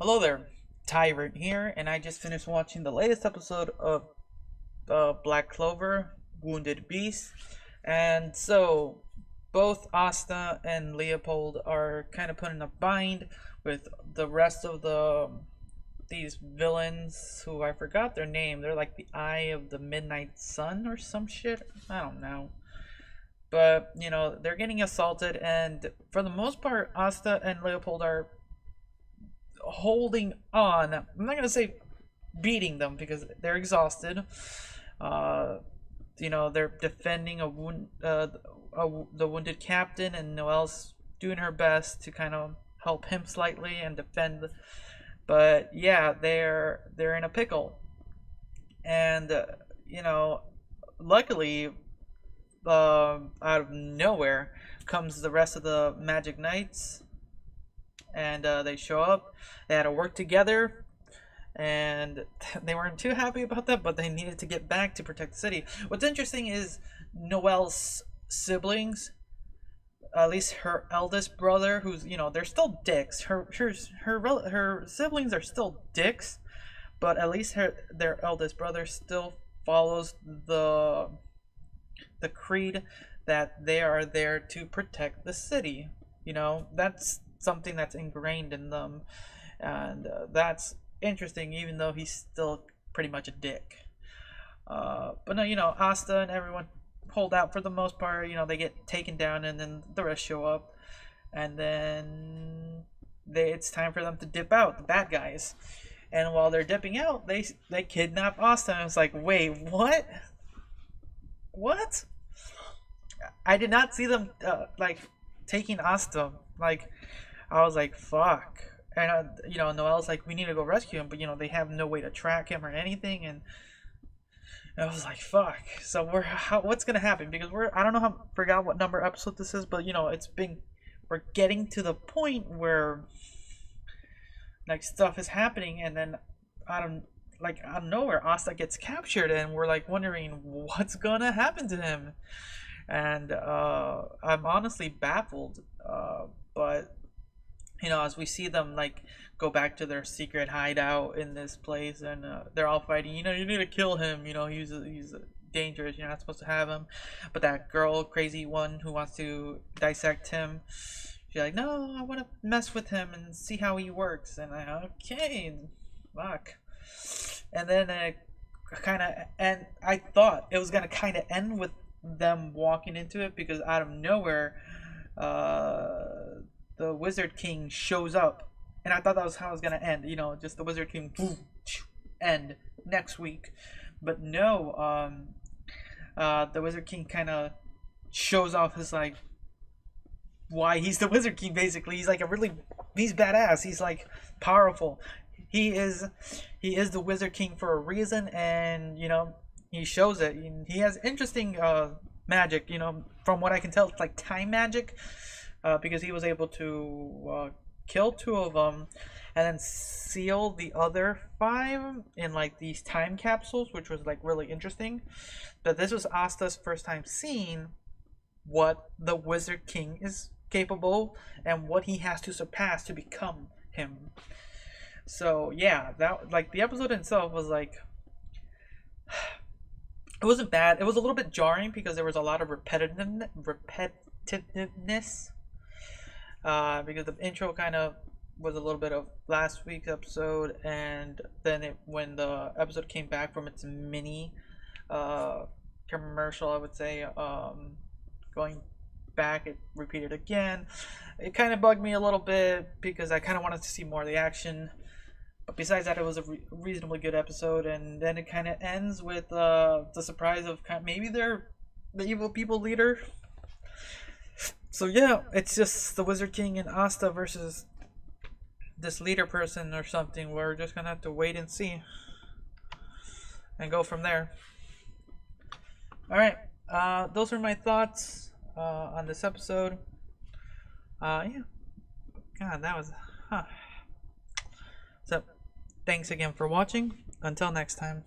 Hello there, Tyrant here, and I just finished watching the latest episode of Black Clover, Wounded Beast. And so, both Asta and Leopold are kind of put in a bind with the rest of these villains who I forgot their name. They're like the Eye of the Midnight Sun or some shit. I don't know. But, they're getting assaulted, and for the most part, Asta and Leopold are holding on. I'm not gonna say beating them because they're exhausted. Uh, they're defending the wounded captain, and Noelle's doing her best to kind of help him slightly and defend. But yeah, they're in a pickle, and luckily, out of nowhere comes the rest of the Magic Knights, and they show up. They had to work together, and they weren't too happy about that, but they needed to get back to protect the city. What's interesting is Noelle's siblings, at least her eldest brother, who's they're still dicks. Her siblings are still dicks, but at least their eldest brother still follows the creed that they are there to protect the city. That's something that's ingrained in them, and that's interesting, even though he's still pretty much a dick. But no, Asta and everyone hold out for the most part. They get taken down, and then the rest show up, and then it's time for them to dip out, the bad guys. And while they're dipping out, they kidnap Asta, and it's like, wait, what? What? I did not see them taking Asta. I was like, fuck. And Noelle's like, we need to go rescue him, but they have no way to track him or anything, and I was like, fuck. So what's gonna happen? Because I don't know forgot what number episode this is, but we're getting to the point where stuff is happening, and then out of nowhere, Asta gets captured, and we're wondering what's gonna happen to him, and I'm honestly baffled. But as we see them go back to their secret hideout in this place, and they're all fighting. You need to kill him. He's dangerous. You're not supposed to have him. But that girl, crazy one who wants to dissect him, she's like, no, I want to mess with him and see how he works. And okay, fuck. And then I thought it was gonna kind of end with them walking into it, because out of nowhere, the Wizard King shows up, and I thought that was how it was gonna end. Just the Wizard King, boom, end next week. But no, the Wizard King kind of shows off his why he's the Wizard King. Basically, he's he's badass. He's powerful. He is the Wizard King for a reason, and he shows it. He has interesting magic. From what I can tell, it's time magic. Because he was able to kill 2 of them, and then seal the other 5 in these time capsules, which was really interesting. But this was Asta's first time seeing what the Wizard King is capable, and what he has to surpass to become him. So yeah, that the episode itself was it wasn't bad. It was a little bit jarring because there was a lot of repetitiveness. Because the intro kind of was a little bit of last week's episode, and then when the episode came back from its mini commercial, I would say, going back, it repeated again. It kind of bugged me a little bit because I kind of wanted to see more of the action. But besides that, it was a reasonably good episode, and then it kind of ends with the surprise of maybe they're the evil people leader. So yeah, it's just the Wizard King and Asta versus this leader person or something. We're just gonna have to wait and see, and go from there. Alright, those are my thoughts on this episode. Yeah. God, that was... So, thanks again for watching. Until next time.